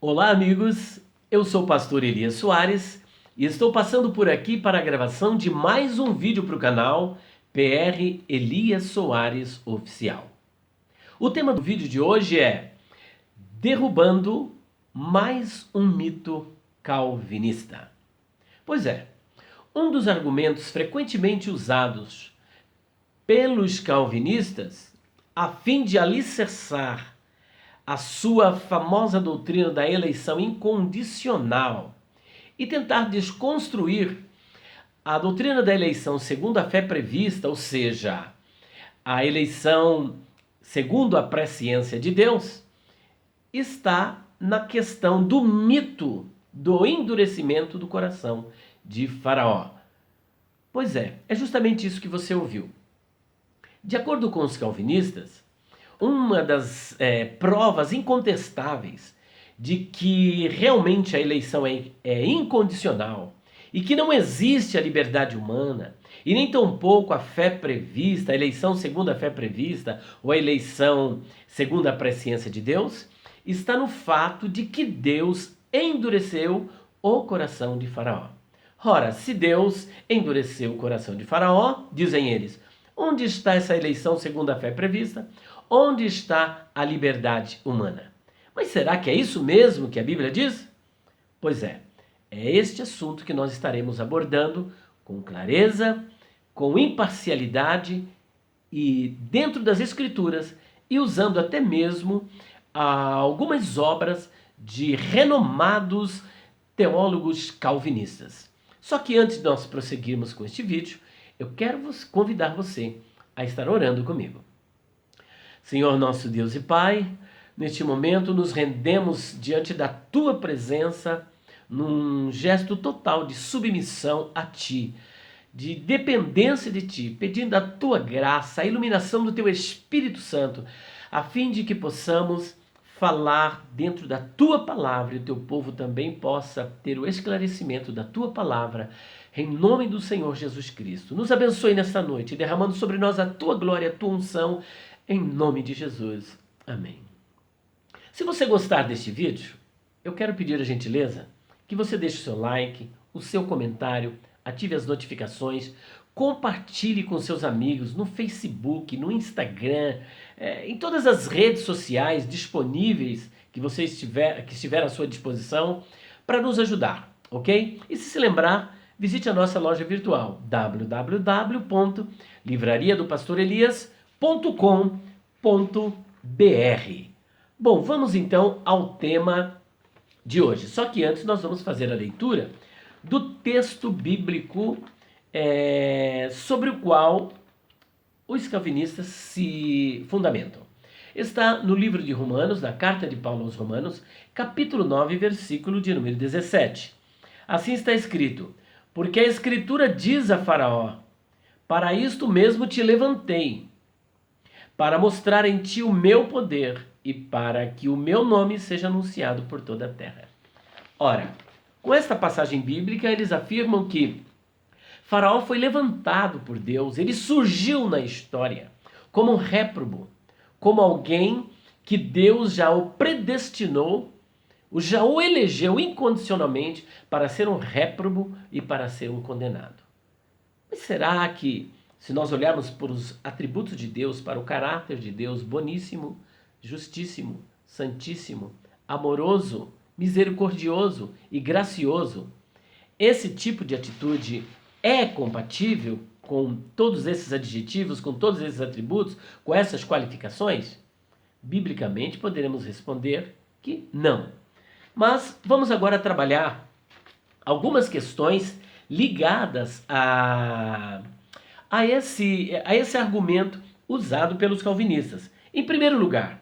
Olá, amigos. Eu sou o pastor Elias Soares e estou passando por aqui para a gravação de mais um vídeo para o canal PR Elias Soares Oficial. O tema do vídeo de hoje é derrubando mais um mito calvinista. Pois é, um dos argumentos frequentemente usados pelos calvinistas a fim de alicerçar a sua famosa doutrina da eleição incondicional e tentar desconstruir a doutrina da eleição segundo a fé prevista, ou seja, a eleição segundo a presciência de Deus, está na questão do mito do endurecimento do coração de Faraó. Pois é justamente isso que você ouviu. De acordo com os calvinistas, uma das provas incontestáveis de que realmente a eleição é incondicional e que não existe a liberdade humana e nem tampouco a fé prevista, a eleição segundo a fé prevista ou a eleição segundo a presciência de Deus, está no fato de que Deus endureceu o coração de Faraó. Ora, se Deus endureceu o coração de Faraó, dizem eles, onde está essa eleição segundo a fé prevista? Onde está a liberdade humana? Mas será que é isso mesmo que a Bíblia diz? Pois é este assunto que nós estaremos abordando com clareza, com imparcialidade e dentro das Escrituras e usando até mesmo algumas obras de renomados teólogos calvinistas. Só que antes de nós prosseguirmos com este vídeo, eu quero convidar você a estar orando comigo. Senhor nosso Deus e Pai, neste momento nos rendemos diante da Tua presença num gesto total de submissão a Ti, de dependência de Ti, pedindo a Tua graça, a iluminação do Teu Espírito Santo, a fim de que possamos falar dentro da Tua Palavra e o Teu povo também possa ter o esclarecimento da Tua Palavra, em nome do Senhor Jesus Cristo. Nos abençoe nesta noite, derramando sobre nós a Tua glória, a Tua unção, em nome de Jesus. Amém. Se você gostar deste vídeo, eu quero pedir a gentileza que você deixe o seu like, o seu comentário, ative as notificações, compartilhe com seus amigos no Facebook, no Instagram, em todas as redes sociais disponíveis que você estiver à sua disposição para nos ajudar, ok? E se lembrar, visite a nossa loja virtual www.livrariadopastorelias.com.br. Bom, vamos então ao tema de hoje. Só que antes nós vamos fazer a leitura do texto bíblico sobre o qual os calvinistas se fundamentam. Está no livro de Romanos, na carta de Paulo aos Romanos, capítulo 9, versículo de número 17. Assim está escrito: porque a Escritura diz a Faraó, para isto mesmo te levantei, para mostrar em ti o meu poder e para que o meu nome seja anunciado por toda a terra. Ora, com esta passagem bíblica, eles afirmam que Faraó foi levantado por Deus, ele surgiu na história como um réprobo, como alguém que Deus já o predestinou, já o elegeu incondicionalmente para ser um réprobo e para ser um condenado. Mas será que, se nós olharmos para os atributos de Deus, para o caráter de Deus, boníssimo, justíssimo, santíssimo, amoroso, misericordioso e gracioso, esse tipo de atitude é compatível com todos esses adjetivos, com todos esses atributos, com essas qualificações? Biblicamente poderemos responder que não. Mas vamos agora trabalhar algumas questões ligadas a esse argumento usado pelos calvinistas. Em primeiro lugar,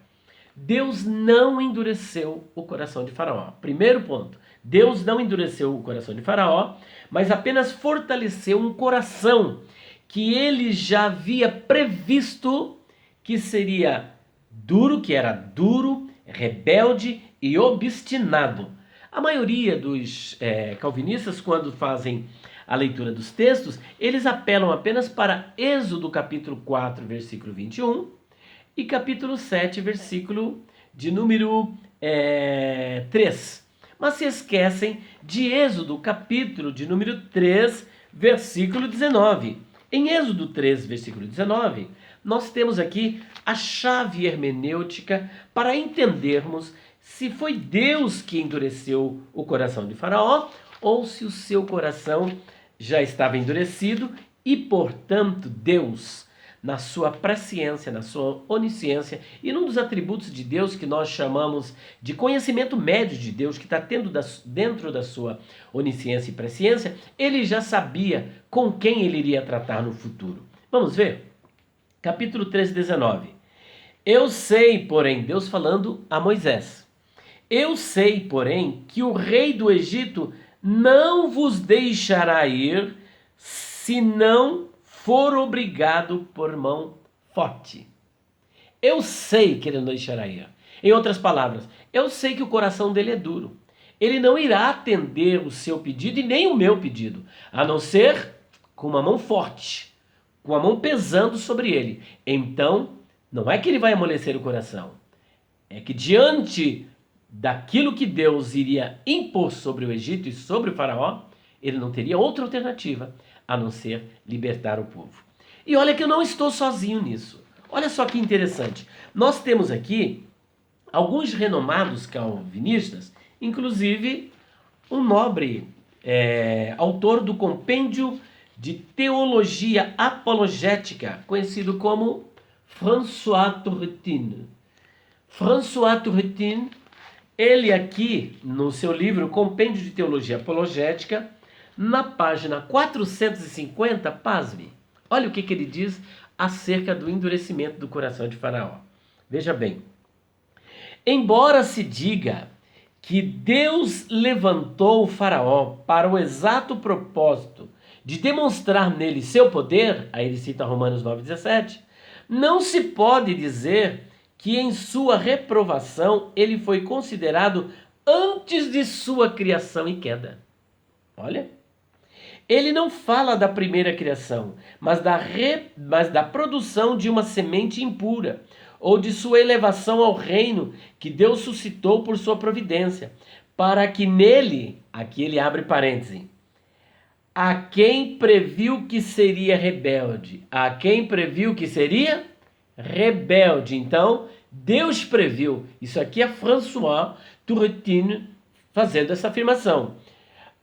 Deus não endureceu o coração de Faraó. Primeiro ponto, Deus não endureceu o coração de Faraó, mas apenas fortaleceu um coração que ele já havia previsto que seria duro, que era duro, rebelde e obstinado. A maioria dos calvinistas, quando fazem a leitura dos textos, eles apelam apenas para Êxodo capítulo 4, versículo 21, e capítulo 7, versículo de número 3. Mas se esquecem de Êxodo, capítulo de número 3, versículo 19. Em Êxodo 3, versículo 19, nós temos aqui a chave hermenêutica para entendermos se foi Deus que endureceu o coração de Faraó ou se o seu coração já estava endurecido e, portanto, Deus, na sua presciência, na sua onisciência e num dos atributos de Deus que nós chamamos de conhecimento médio de Deus, que está dentro da sua onisciência e presciência, ele já sabia com quem ele iria tratar no futuro. Vamos ver? Capítulo 3, 19. Eu sei, porém, Deus falando a Moisés, eu sei, porém, que o rei do Egito não vos deixará ir se não for obrigado por mão forte. Eu sei que ele não deixará ir. Em outras palavras, eu sei que o coração dele é duro. Ele não irá atender o seu pedido e nem o meu pedido, a não ser com uma mão forte, com a mão pesando sobre ele. Então, não é que ele vai amolecer o coração, é que diante daquilo que Deus iria impor sobre o Egito e sobre o faraó, ele não teria outra alternativa a não ser libertar o povo. E olha que eu não estou sozinho nisso. Olha só que interessante. Nós temos aqui alguns renomados calvinistas, inclusive um nobre autor do compêndio de teologia apologética, conhecido como François Turretin. François Turretin, ele aqui, no seu livro Compêndio de Teologia Apologética, na página 450, pasme, olha o que ele diz acerca do endurecimento do coração de Faraó. Veja bem, embora se diga que Deus levantou o Faraó para o exato propósito de demonstrar nele seu poder, aí ele cita Romanos 9,17, não se pode dizer que em sua reprovação ele foi considerado antes de sua criação e queda. Olha, ele não fala da primeira criação, mas da produção de uma semente impura, ou de sua elevação ao reino que Deus suscitou por sua providência, para que nele, aqui ele abre parêntese, a quem previu que seria rebelde, a quem previu que seria rebelde. Então, Deus previu. Isso aqui é François Turretin fazendo essa afirmação.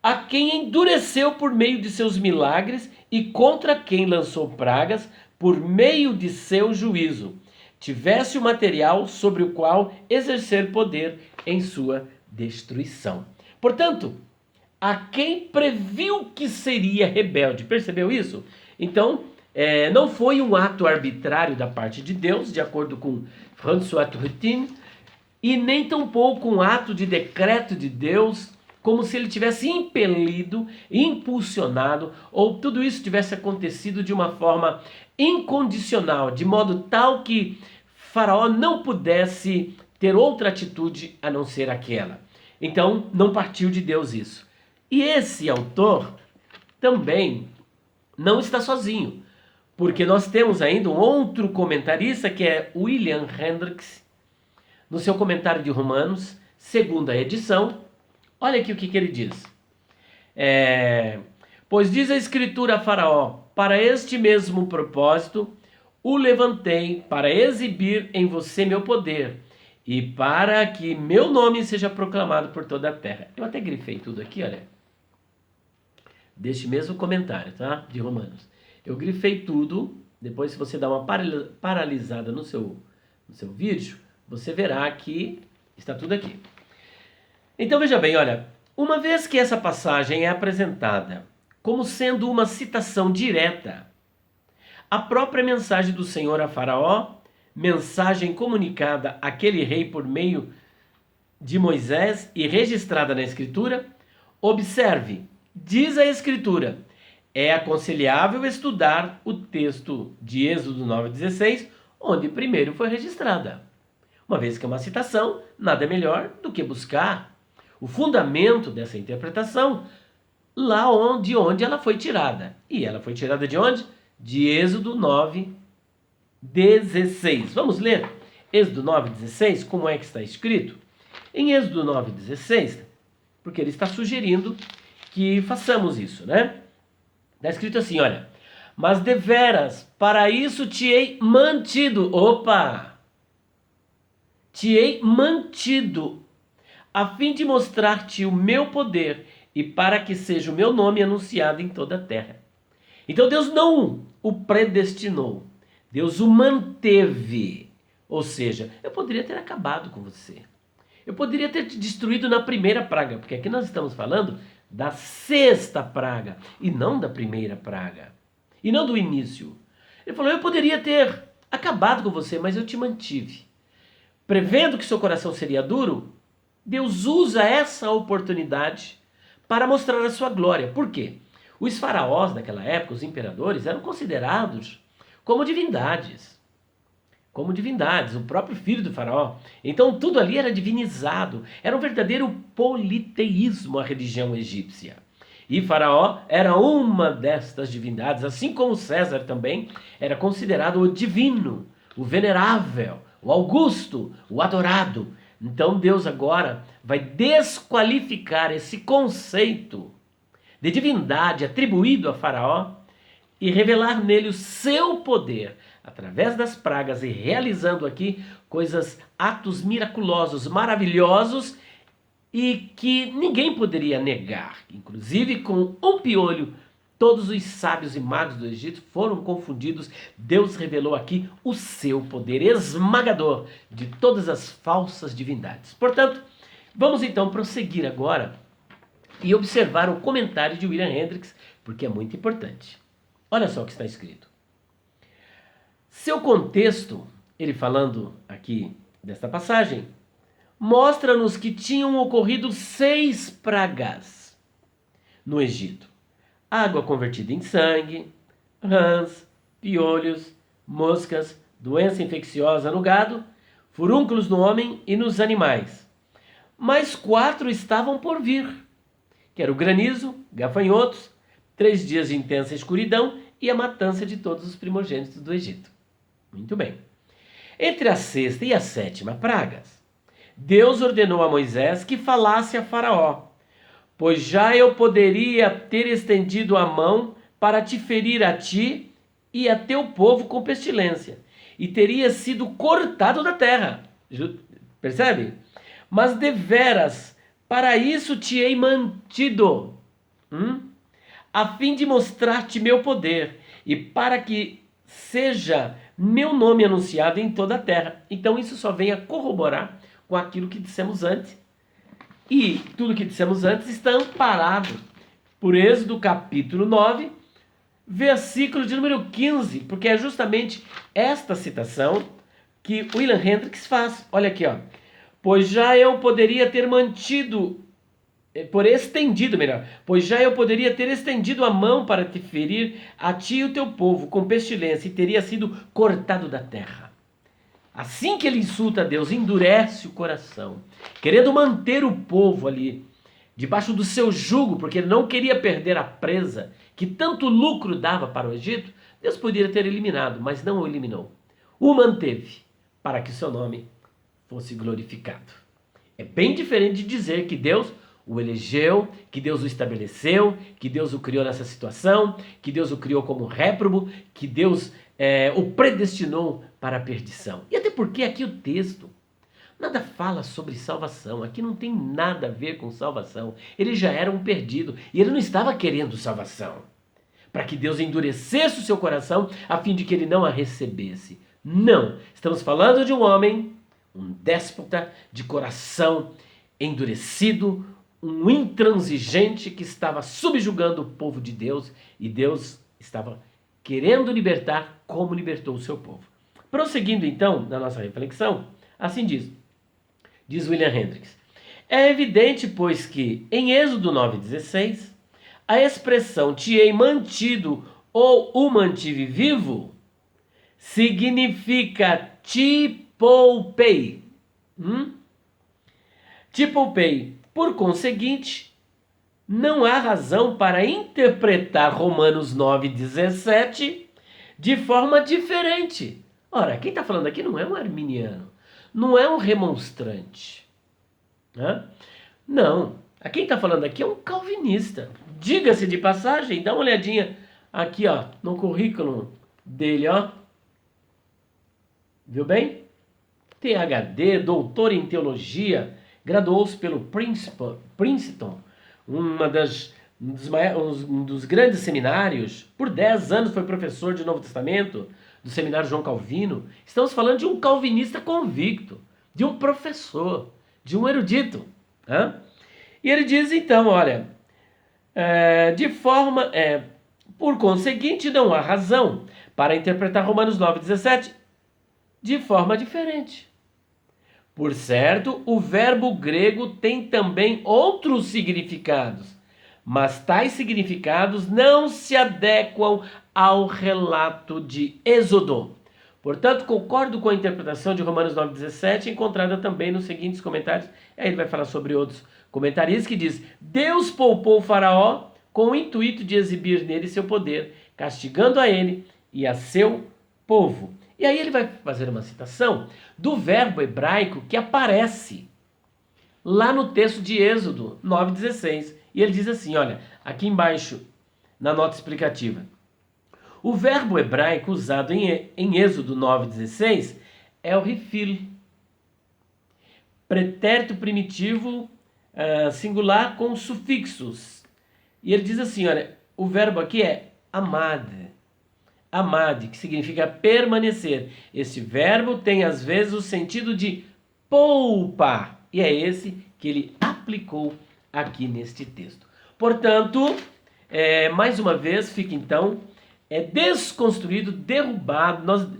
A quem endureceu por meio de seus milagres e contra quem lançou pragas por meio de seu juízo, tivesse o material sobre o qual exercer poder em sua destruição. Portanto, a quem previu que seria rebelde, percebeu isso? Então, não foi um ato arbitrário da parte de Deus, de acordo com François Turretin, e nem tampouco um ato de decreto de Deus, como se ele tivesse impelido, impulsionado, ou tudo isso tivesse acontecido de uma forma incondicional, de modo tal que Faraó não pudesse ter outra atitude a não ser aquela. Então, não partiu de Deus isso. E esse autor também não está sozinho, porque nós temos ainda um outro comentarista, que é William Hendricks, no seu comentário de Romanos, segunda edição. Olha aqui o que ele diz. Pois diz a Escritura a Faraó, para este mesmo propósito o levantei, para exibir em você meu poder, e para que meu nome seja proclamado por toda a terra. Eu até grifei tudo aqui, olha. Deste mesmo comentário, tá? De Romanos. Eu grifei tudo. Depois, se você dá uma paralisada no seu vídeo, você verá que está tudo aqui. Então, veja bem, olha. Uma vez que essa passagem é apresentada como sendo uma citação direta, a própria mensagem do Senhor a Faraó, mensagem comunicada àquele rei por meio de Moisés e registrada na Escritura, observe, diz a Escritura, é aconselhável estudar o texto de Êxodo 9,16, onde primeiro foi registrada. Uma vez que é uma citação, nada melhor do que buscar o fundamento dessa interpretação lá de onde ela foi tirada. E ela foi tirada de onde? De Êxodo 9,16. Vamos ler Êxodo 9,16, como é que está escrito? Em Êxodo 9,16, porque ele está sugerindo que façamos isso, né? Está escrito assim, olha, mas deveras, para isso te hei mantido, te hei mantido, a fim de mostrar-te o meu poder e para que seja o meu nome anunciado em toda a terra. Então Deus não o predestinou, Deus o manteve. Ou seja, eu poderia ter acabado com você. Eu poderia ter te destruído na primeira praga, porque aqui nós estamos falando da sexta praga e não da primeira praga. E não do início. Ele falou, eu poderia ter acabado com você, mas eu te mantive. Prevendo que seu coração seria duro, Deus usa essa oportunidade para mostrar a sua glória. Por quê? Os faraós daquela época, os imperadores, eram considerados como divindades. Como divindades, o próprio filho do faraó. Então tudo ali era divinizado. Era um verdadeiro politeísmo a religião egípcia. E Faraó era uma destas divindades, assim como César também era considerado o divino, o venerável, o augusto, o adorado. Então Deus agora vai desqualificar esse conceito de divindade atribuído a Faraó e revelar nele o seu poder através das pragas e realizando aqui atos miraculosos, maravilhosos e que ninguém poderia negar. Inclusive com um piolho, todos os sábios e magos do Egito foram confundidos. Deus revelou aqui o seu poder esmagador de todas as falsas divindades. Portanto, vamos então prosseguir agora e observar o comentário de William Hendricks, porque é muito importante. Olha só o que está escrito. Seu contexto, ele falando aqui desta passagem, mostra-nos que tinham ocorrido 6 pragas no Egito. Água convertida em sangue, rãs, piolhos, moscas, doença infecciosa no gado, furúnculos no homem e nos animais. Mas 4 estavam por vir, que era o granizo, gafanhotos, 3 dias de intensa escuridão e a matança de todos os primogênitos do Egito. Muito bem. Entre a sexta e a sétima pragas, Deus ordenou a Moisés que falasse a Faraó, pois já eu poderia ter estendido a mão para te ferir a ti e a teu povo com pestilência, e teria sido cortado da terra. Percebe? Mas deveras, para isso te hei mantido, a fim de mostrar-te meu poder, e para que seja meu nome anunciado em toda a terra. Então isso só vem a corroborar com aquilo que dissemos antes. E tudo que dissemos antes está amparado por Êxodo capítulo 9, versículo de número 15, porque é justamente esta citação que William Hendricks faz. Olha aqui, ó. Pois já eu poderia ter pois já eu poderia ter estendido a mão para te ferir a ti e o teu povo com pestilência e teria sido cortado da terra. Assim que ele insulta a Deus, endurece o coração, querendo manter o povo ali, debaixo do seu jugo, porque ele não queria perder a presa que tanto lucro dava para o Egito. Deus poderia ter eliminado, mas não o eliminou. O manteve para que o seu nome fosse glorificado. É bem diferente de dizer que Deus o elegeu, que Deus o estabeleceu, que Deus o criou nessa situação, que Deus o criou como réprobo, que Deus o predestinou para a perdição. E até porque aqui o texto nada fala sobre salvação, aqui não tem nada a ver com salvação. Ele já era um perdido e ele não estava querendo salvação, para que Deus endurecesse o seu coração a fim de que ele não a recebesse. Não, estamos falando de um homem, um déspota de coração endurecido, um intransigente que estava subjugando o povo de Deus e Deus estava querendo libertar como libertou o seu povo. Prosseguindo então na nossa reflexão, assim diz William Hendricks, é evidente, pois, que em Êxodo 9,16, a expressão te hei mantido ou o mantive vivo significa te poupei. Te poupei. Por conseguinte, não há razão para interpretar Romanos 9,17 de forma diferente. Ora, quem está falando aqui não é um arminiano, não é um remonstrante. Né? Não. Quem está falando aqui é um calvinista. Diga-se de passagem, dá uma olhadinha aqui, ó, no currículo dele, ó. Viu bem? PhD, doutor em teologia, graduou-se pelo Princeton, um dos grandes seminários. Por 10 anos foi professor de Novo Testamento do seminário João Calvino. Estamos falando de um calvinista convicto, de um professor, de um erudito. Né? E ele diz então, olha, por conseguinte, não há razão para interpretar Romanos 9,17 de forma diferente. Por certo, o verbo grego tem também outros significados, mas tais significados não se adequam ao relato de Êxodo. Portanto, concordo com a interpretação de Romanos 9,17, encontrada também nos seguintes comentários. Aí ele vai falar sobre outros comentaristas que diz: Deus poupou o faraó com o intuito de exibir nele seu poder, castigando a ele e a seu povo. E aí ele vai fazer uma citação do verbo hebraico que aparece lá no texto de Êxodo 9,16. E ele diz assim, olha, aqui embaixo, na nota explicativa. O verbo hebraico usado em Êxodo 9,16 é o refil. Pretérito primitivo singular com sufixos. E ele diz assim, olha, o verbo aqui é amad. Amad, que significa permanecer. Esse verbo tem às vezes o sentido de poupa. E é esse que ele aplicou aqui neste texto. Portanto, mais uma vez, fica então desconstruído, derrubado,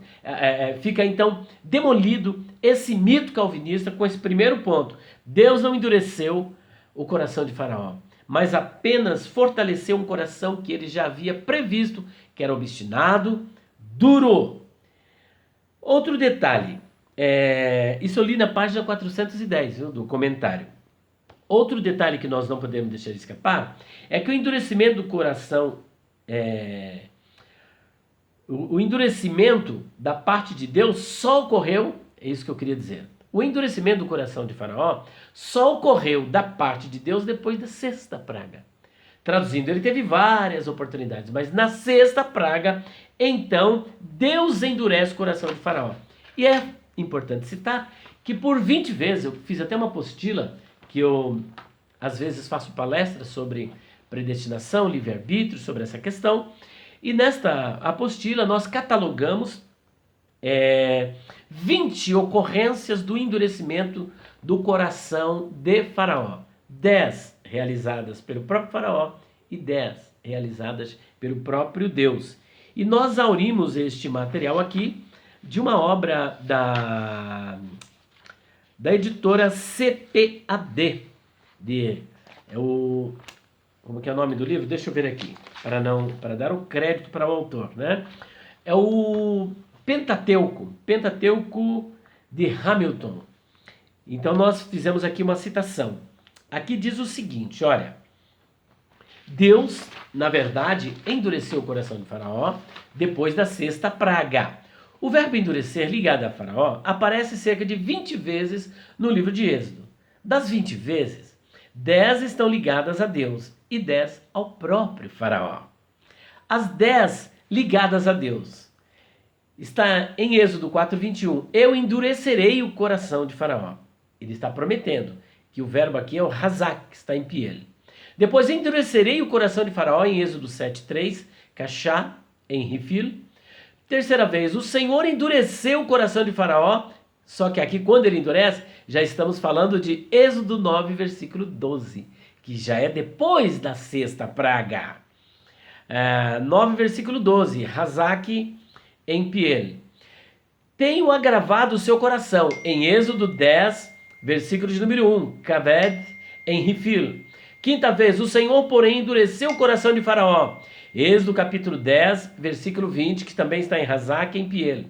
fica então demolido esse mito calvinista com esse primeiro ponto. Deus não endureceu o coração de Faraó, mas apenas fortaleceu um coração que ele já havia previsto, que era obstinado, duro. Outro detalhe, isso eu li na página 410, viu, do comentário. Outro detalhe que nós não podemos deixar de escapar é que o endurecimento do coração, o endurecimento da parte de Deus só ocorreu, é isso que eu queria dizer, o endurecimento do coração de Faraó só ocorreu da parte de Deus depois da sexta praga. Traduzindo, ele teve várias oportunidades, mas na sexta praga, então, Deus endurece o coração de Faraó. E é importante citar que por 20 vezes, eu fiz até uma apostila, que eu às vezes faço palestras sobre predestinação, livre-arbítrio, sobre essa questão, e nesta apostila nós catalogamos 20 ocorrências do endurecimento do coração de Faraó. 10 realizadas pelo próprio Faraó e 10 realizadas pelo próprio Deus. E nós aurimos este material aqui de uma obra da editora CPAD. Como que é o nome do livro? Deixa eu ver aqui, para dar o crédito para o autor, né? É o Pentateuco de Hamilton. Então nós fizemos aqui uma citação. Aqui diz o seguinte, olha, Deus, na verdade, endureceu o coração de Faraó depois da sexta praga. O verbo endurecer ligado a Faraó aparece cerca de 20 vezes no livro de Êxodo. Das 20 vezes, 10 estão ligadas a Deus e 10 ao próprio Faraó. As 10 ligadas a Deus está em Êxodo 4:21. Eu endurecerei o coração de Faraó. Ele está prometendo que o verbo aqui é o razak, que está em piel. Depois endurecerei o coração de Faraó em Êxodo 7:3, kashá, em rifil. Terceira vez, o Senhor endureceu o coração de Faraó, só que aqui quando ele endurece, já estamos falando de Êxodo 9, versículo 12, que já é depois da sexta praga. 9, versículo 12, razak em piel. Tenho agravado o seu coração, em Êxodo 10, versículo de número 1, kaved em rifil. Quinta vez, o Senhor, porém, endureceu o coração de Faraó. Êxodo capítulo 10, versículo 20, que também está em razak em piel.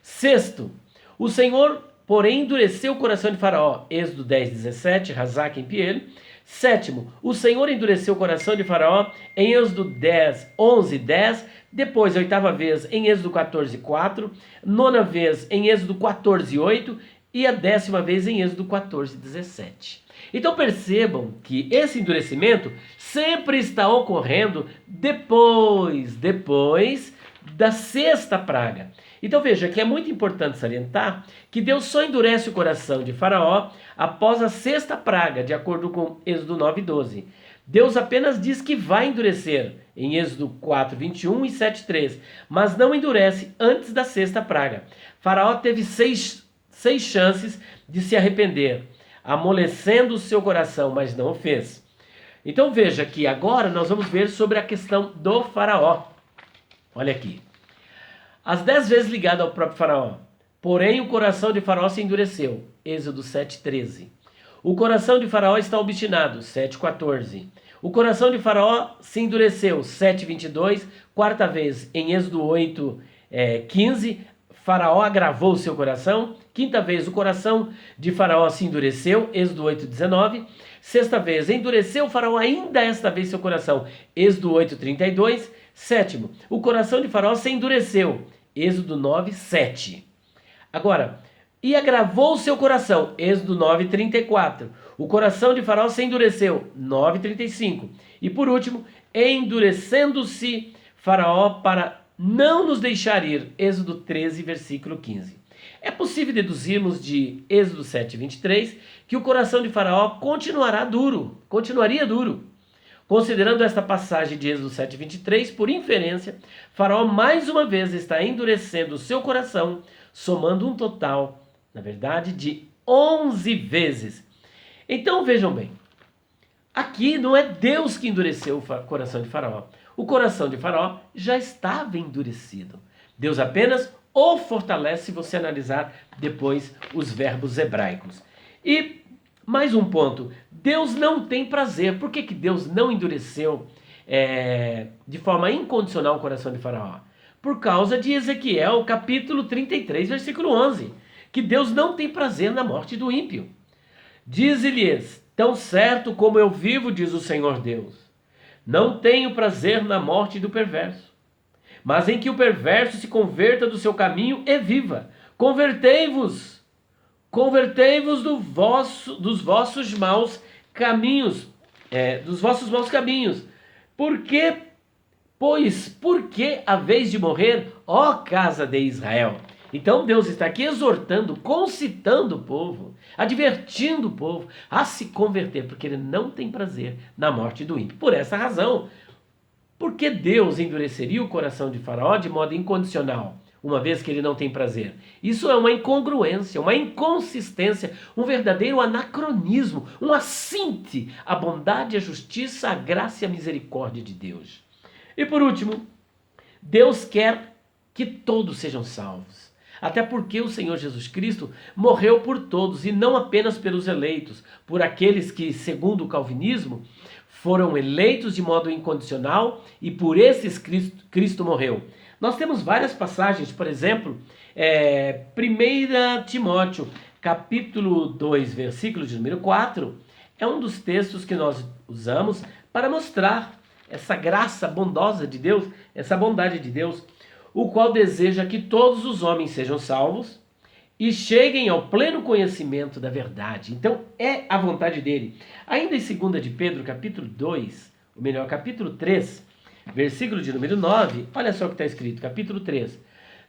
Sexto, o Senhor, porém, endureceu o coração de Faraó. Êxodo 10, 17, razak em piel. Sétimo, o Senhor endureceu o coração de Faraó em Êxodo 10, 11, 10. Depois, a oitava vez, em Êxodo 14, 4. Nona vez, em Êxodo 14, 8. E a 10ª vez, em Êxodo 14, 17. Então percebam que esse endurecimento sempre está ocorrendo depois da sexta praga. Então veja que é muito importante salientar que Deus só endurece o coração de Faraó após a sexta praga, de acordo com Êxodo 9:12. Deus apenas diz que vai endurecer em Êxodo 4:21 e 7:3, mas não endurece antes da sexta praga. Faraó teve seis chances de se arrepender, amolecendo o seu coração, mas não o fez. Então veja que agora nós vamos ver sobre a questão do Faraó. Olha aqui. As 10 vezes ligado ao próprio Faraó. Porém, o coração de Faraó se endureceu. Êxodo 7:13. O coração de Faraó está obstinado. 7:14. O coração de Faraó se endureceu. 7:22. Quarta vez, em Êxodo 8:15. Faraó agravou o seu coração. Quinta vez, o coração de Faraó se endureceu. Êxodo 8:19. Sexta vez, endureceu o Faraó ainda esta vez seu coração. Êxodo 8:32. Sétimo, o coração de Faraó se endureceu. Êxodo 9:7. Agora, e agravou o seu coração. Êxodo 9:34. O coração de Faraó se endureceu. 9:35. E por último, endurecendo-se Faraó para não nos deixar ir. Êxodo 13, versículo 15. É possível deduzirmos de Êxodo 7:23 que o coração de Faraó continuaria duro. Considerando esta passagem de Êxodo 7:23, por inferência, Faraó mais uma vez está endurecendo o seu coração, somando um total, na verdade, de 11 vezes. Então vejam bem, aqui não é Deus que endureceu o coração de Faraó. O coração de Faraó já estava endurecido. Deus apenas o fortalece se você analisar depois os verbos hebraicos. E mais um ponto, Deus não tem prazer. Por que Deus não endureceu de forma incondicional o coração de Faraó? Por causa de Ezequiel, capítulo 33, versículo 11, que Deus não tem prazer na morte do ímpio. Diz-lhes, tão certo como eu vivo, diz o Senhor Deus, não tenho prazer na morte do perverso, mas em que o perverso se converta do seu caminho e viva. Convertei-vos dos vossos maus caminhos, Por que haveis de morrer, ó casa de Israel? Então Deus está aqui exortando, concitando o povo, advertindo o povo a se converter, porque ele não tem prazer na morte do ímpio. Por essa razão, por que Deus endureceria o coração de Faraó de modo incondicional, uma vez que ele não tem prazer? Isso é uma incongruência, uma inconsistência, um verdadeiro anacronismo, um assinte à bondade, à justiça, à graça e à misericórdia de Deus. E por último, Deus quer que todos sejam salvos. Até porque o Senhor Jesus Cristo morreu por todos e não apenas pelos eleitos, por aqueles que, segundo o calvinismo, foram eleitos de modo incondicional e por esses Cristo morreu. Nós temos várias passagens, por exemplo, 1 Timóteo, capítulo 2, versículo de número 4, é um dos textos que nós usamos para mostrar essa graça bondosa de Deus, essa bondade de Deus, o qual deseja que todos os homens sejam salvos e cheguem ao pleno conhecimento da verdade. Então é a vontade dele. Ainda em 2 de Pedro, capítulo 2, ou melhor, capítulo 3, versículo de número 9, olha só o que está escrito, capítulo 3.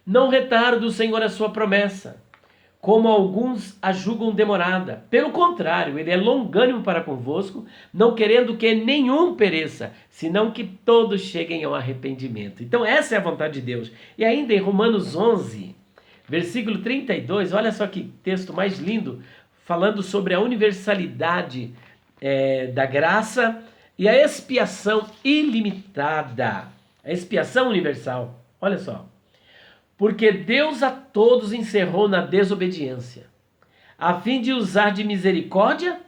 Não retarda o Senhor a sua promessa, como alguns a julgam demorada. Pelo contrário, ele é longânimo para convosco, não querendo que nenhum pereça, senão que todos cheguem ao arrependimento. Então essa é a vontade de Deus. E ainda em Romanos 11, versículo 32, olha só que texto mais lindo, falando sobre a universalidade da graça e a expiação ilimitada, a expiação universal. Olha só. Porque Deus a todos encerrou na desobediência, a fim de usar de misericórdia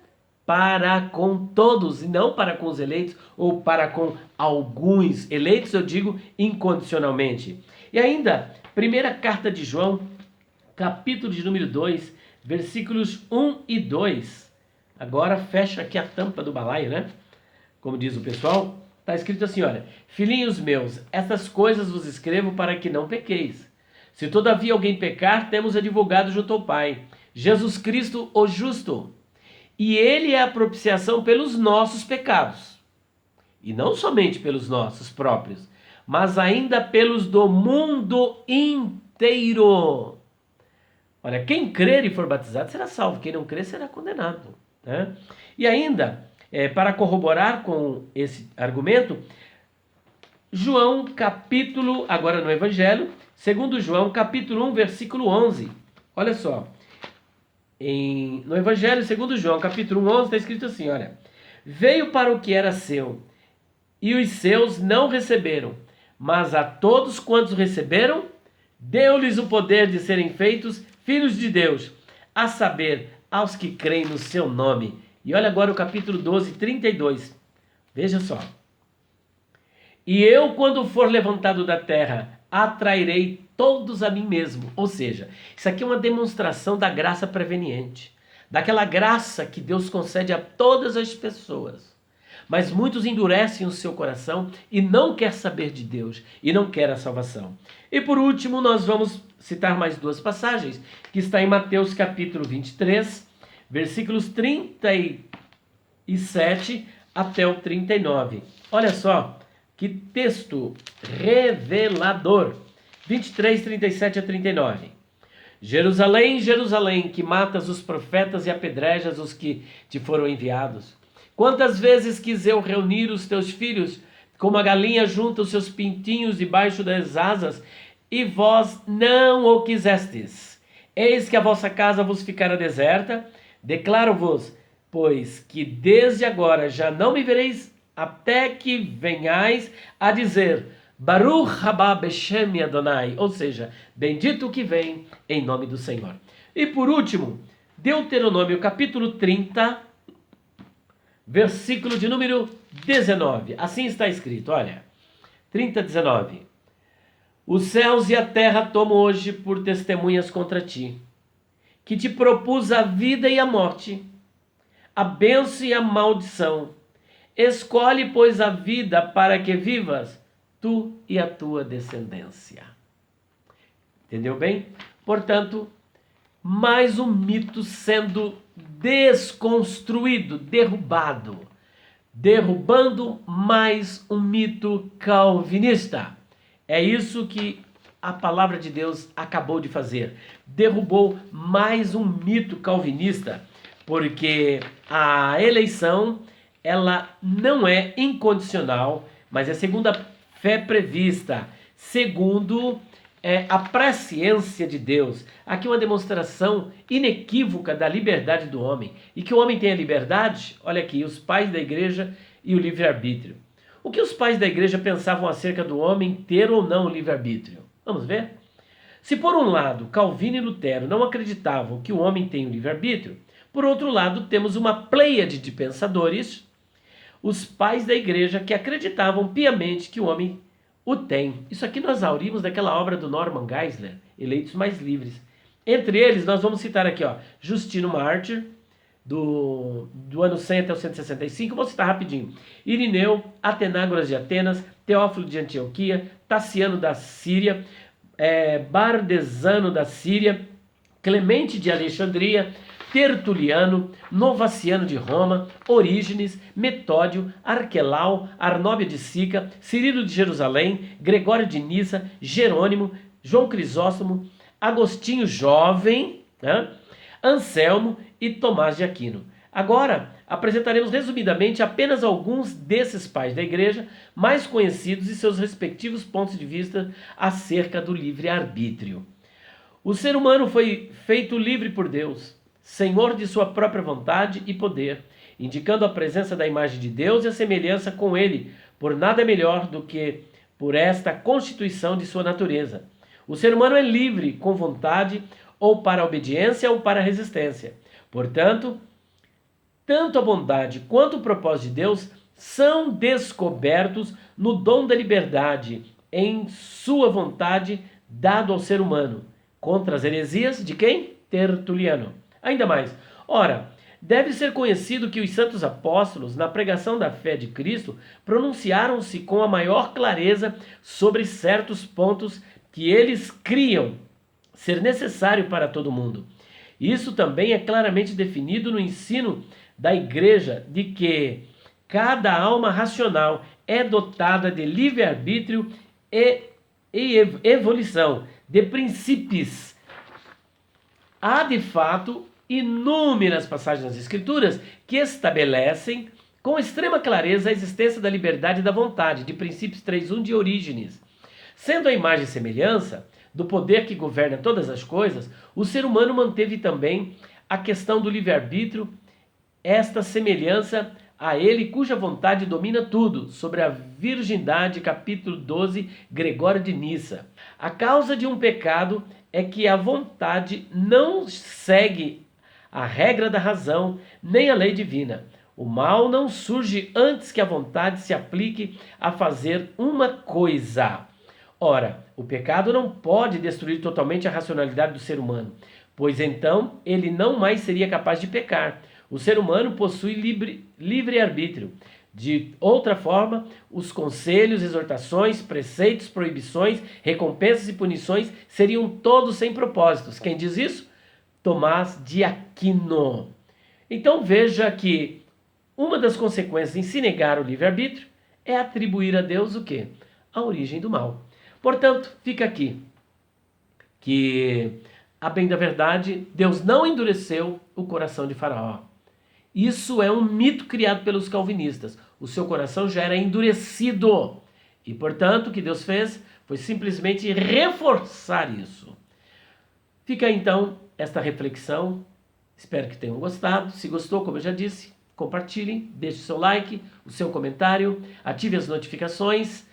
para com todos, e não para com os eleitos, ou para com alguns eleitos, eu digo incondicionalmente. E ainda, primeira carta de João, capítulo de número 2, versículos 1 e 2. Agora fecha aqui a tampa do balaio, né? Como diz o pessoal, está escrito assim, olha, filhinhos meus, estas coisas vos escrevo para que não pequeis. Se todavia alguém pecar, temos advogado junto ao Pai, Jesus Cristo o justo. e ele é a propiciação pelos nossos pecados. E não somente pelos nossos próprios, mas ainda pelos do mundo inteiro. Olha, quem crer e for batizado será salvo, quem não crer será condenado, né? E ainda, para corroborar com esse argumento, João capítulo, agora no Evangelho, segundo João capítulo 1, versículo 11. Olha só, no Evangelho segundo João capítulo 1, 11 está escrito assim, olha: veio para o que era seu, e os seus não receberam, mas a todos quantos receberam, deu-lhes o poder de serem feitos filhos de Deus, a saber, aos que creem no seu nome. E olha agora o capítulo 12, 32. Veja só. E eu, quando for levantado da terra, atrairei todos a mim mesmo. Ou seja, isso aqui é uma demonstração da graça preveniente, daquela graça que Deus concede a todas as pessoas. Mas muitos endurecem o seu coração e não quer saber de Deus e não quer a salvação. E por último, nós vamos citar mais duas passagens, que está em Mateus capítulo 23, versículos 37 até o 39. Olha só, que texto revelador. 23, 37 a 39. Jerusalém, Jerusalém, que matas os profetas e apedrejas os que te foram enviados. Quantas vezes quis eu reunir os teus filhos, como a galinha junta os seus pintinhos debaixo das asas, e vós não o quisestes. Eis que a vossa casa vos ficará deserta. Declaro-vos, pois, que desde agora já não me vereis, até que venhais a dizer: Baruch haba Beshem Adonai, ou seja, bendito o que vem em nome do Senhor. E por último, Deuteronômio capítulo 30, versículo de número 19. Assim está escrito, olha, 30, 19. Os céus e a terra tomo hoje por testemunhas contra ti, que te propus a vida e a morte, a bênção e a maldição. Escolhe, pois, a vida para que vivas, tu e a tua descendência. Entendeu bem? Portanto, mais um mito sendo desconstruído, derrubado. Derrubando mais um mito calvinista. É isso que a palavra de Deus acabou de fazer. Derrubou mais um mito calvinista, porque a eleição, ela não é incondicional, mas é segundo a fé prevista, segundo a presciência de Deus. Aqui uma demonstração inequívoca da liberdade do homem. E que o homem tenha liberdade, olha aqui, os pais da igreja e o livre-arbítrio. O que os pais da igreja pensavam acerca do homem ter ou não o livre-arbítrio? Vamos ver? Se por um lado Calvino e Lutero não acreditavam que o homem tem o livre-arbítrio, por outro lado temos uma pleiade de pensadores, os pais da igreja, que acreditavam piamente que o homem o tem. Isso aqui nós aurimos daquela obra do Norman Geisler, Eleitos Mais Livres. Entre eles, nós vamos citar aqui, ó, Justino Mártir, do ano 100 até o 165, vou citar rapidinho. Irineu, Atenágoras de Atenas, Teófilo de Antioquia, Tassiano da Síria, Bardesano da Síria, Clemente de Alexandria, Tertuliano, Novaciano de Roma, Orígenes, Metódio, Arquelau, Arnóbio de Sica, Cirilo de Jerusalém, Gregório de Nissa, Jerônimo, João Crisóstomo, Agostinho Jovem, né? Anselmo e Tomás de Aquino. Agora, apresentaremos resumidamente apenas alguns desses pais da igreja mais conhecidos e seus respectivos pontos de vista acerca do livre-arbítrio. O ser humano foi feito livre por Deus, senhor de sua própria vontade e poder, indicando a presença da imagem de Deus e a semelhança com ele, por nada melhor do que por esta constituição de sua natureza. O ser humano é livre com vontade, ou para a obediência ou para a resistência. Portanto, tanto a bondade quanto o propósito de Deus são descobertos no dom da liberdade, em sua vontade, dado ao ser humano, contra as heresias de quem? Tertuliano. Ainda mais, ora, deve ser conhecido que os santos apóstolos, na pregação da fé de Cristo, pronunciaram-se com a maior clareza sobre certos pontos que eles criam ser necessário para todo mundo. Isso também é claramente definido no ensino da igreja de que cada alma racional é dotada de livre-arbítrio e evolução, de princípios. Há, de fato, inúmeras passagens nas Escrituras que estabelecem com extrema clareza a existência da liberdade e da vontade, de Princípios 3.1 de Orígenes. Sendo a imagem e semelhança do poder que governa todas as coisas, o ser humano manteve também a questão do livre-arbítrio, esta semelhança a ele cuja vontade domina tudo, sobre a virgindade, capítulo 12, Gregório de Nissa. A causa de um pecado é que a vontade não segue a regra da razão, nem a lei divina. O mal não surge antes que a vontade se aplique a fazer uma coisa. Ora, o pecado não pode destruir totalmente a racionalidade do ser humano, pois então ele não mais seria capaz de pecar. O ser humano possui livre-arbítrio. De outra forma, os conselhos, exortações, preceitos, proibições, recompensas e punições seriam todos sem propósitos. Quem diz isso? Tomás de Aquino. Então veja que uma das consequências em se negar o livre-arbítrio é atribuir a Deus o quê? A origem do mal. Portanto, fica aqui que, a bem da verdade, Deus não endureceu o coração de Faraó. Isso é um mito criado pelos calvinistas. O seu coração já era endurecido. E, portanto, o que Deus fez foi simplesmente reforçar isso. Fica então esta reflexão. Espero que tenham gostado. Se gostou, como eu já disse, compartilhem, deixe o seu like, o seu comentário, ative as notificações.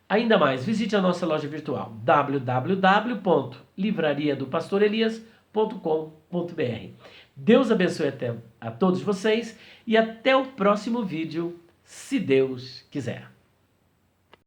Ainda mais, visite a nossa loja virtual www.livrariadopastorelias.com.br. Deus abençoe a todos vocês e até o próximo vídeo, se Deus quiser.